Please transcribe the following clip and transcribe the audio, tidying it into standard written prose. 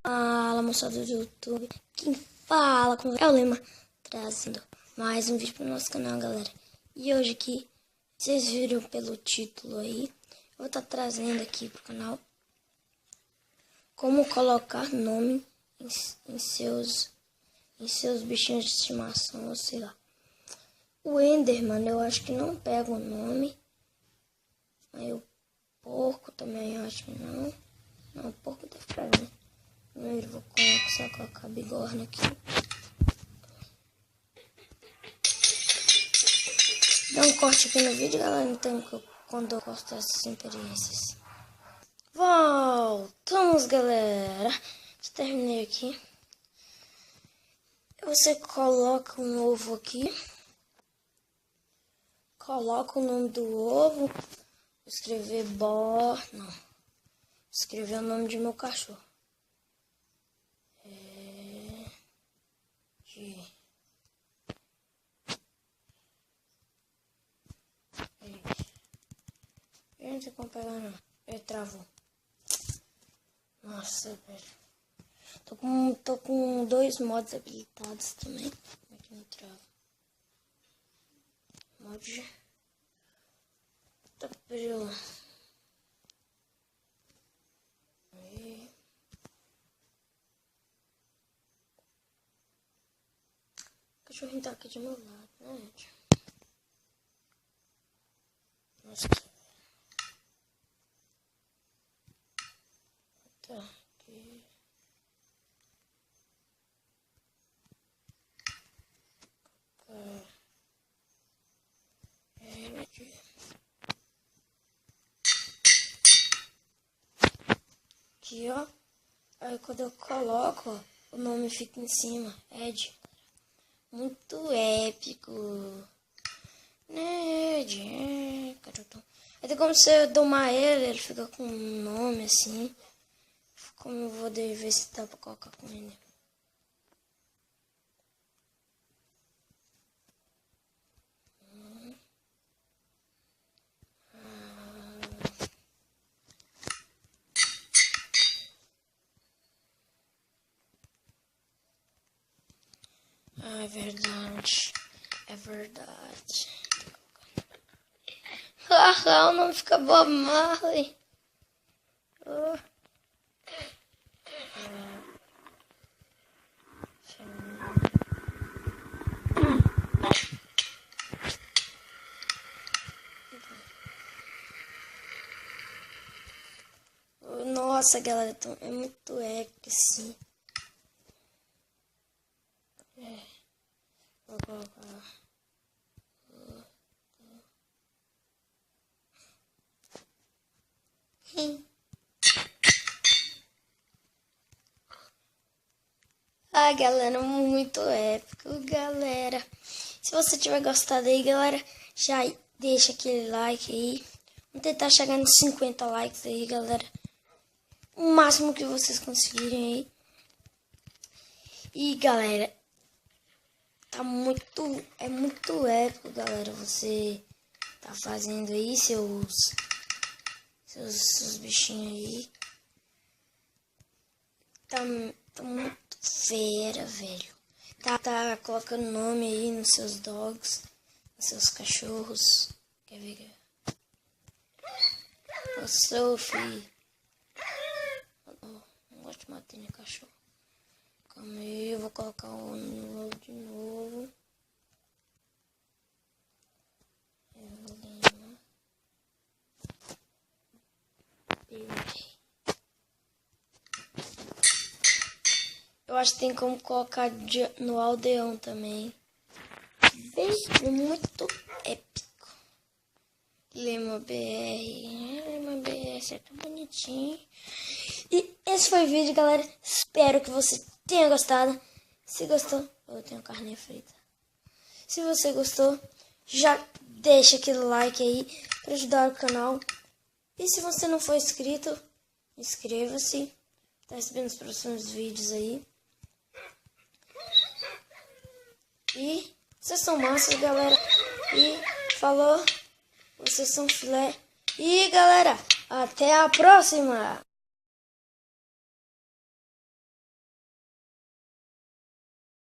Fala, moçada do YouTube, quem fala com é o Lema, trazendo mais um vídeo pro nosso canal, galera. E hoje aqui, vocês viram pelo título aí, eu vou estar trazendo aqui pro canal como colocar nome em seus bichinhos de estimação, ou sei lá. O Enderman eu acho que não pega o nome, aí o porco também eu acho que não. Não, o porco deve pegar, né? Primeiro vou colocar a bigorna aqui. Dá um corte aqui no vídeo, galera, então quando eu corto essas experiências. Voltamos, galera. Já terminei aqui. Você coloca um ovo aqui. Coloca o nome do ovo. Vou escrever não. Vou escrever o nome de meu cachorro. Não tem como pegar, não. Ele travou. Nossa, velho. Tô com 2 modos habilitados também. Aqui no trava. Mod. Taprio. Aí. O cachorrinho tá aqui de meu lado, né, gente? Nossa. Tá aqui. Aqui, ó. Aí quando eu coloco, ó, o nome fica em cima. Ed. Muito épico. Ned. Aí como se eu domar ele fica com um nome assim. Como eu vou ver se dá pra colocar com ele. Ah, é verdade. É verdade. Haha, o nome fica Bob Marley. Oh. Nossa, galera, é muito épico assim. Vou colocar. Ah, galera, muito épico, galera. Se você tiver gostado aí, galera, já deixa aquele like aí. Vamos tentar chegar nos 50 likes aí, galera. O máximo que vocês conseguirem aí. E, galera, é muito épico, galera. Você tá fazendo aí seus bichinhos aí. Tá muito fera, velho. Tá colocando nome aí nos seus dogs, nos seus cachorros. Quer ver? Ô, Sophie. Não gosto de matar nem cachorro. Calma aí, eu vou colocar o novo de novo. Eu acho que tem como colocar no aldeão também. Bem, muito épico. Lema BR, é tão bonitinho. E esse foi o vídeo, galera. Espero que você tenha gostado. Se gostou, eu tenho carne frita. Se você gostou, já deixa aquele like aí para ajudar o canal. E se você não for inscrito, inscreva-se. Tá recebendo os próximos vídeos aí. E vocês são massas, galera. E falou. Vocês são filé. E galera, até a próxima!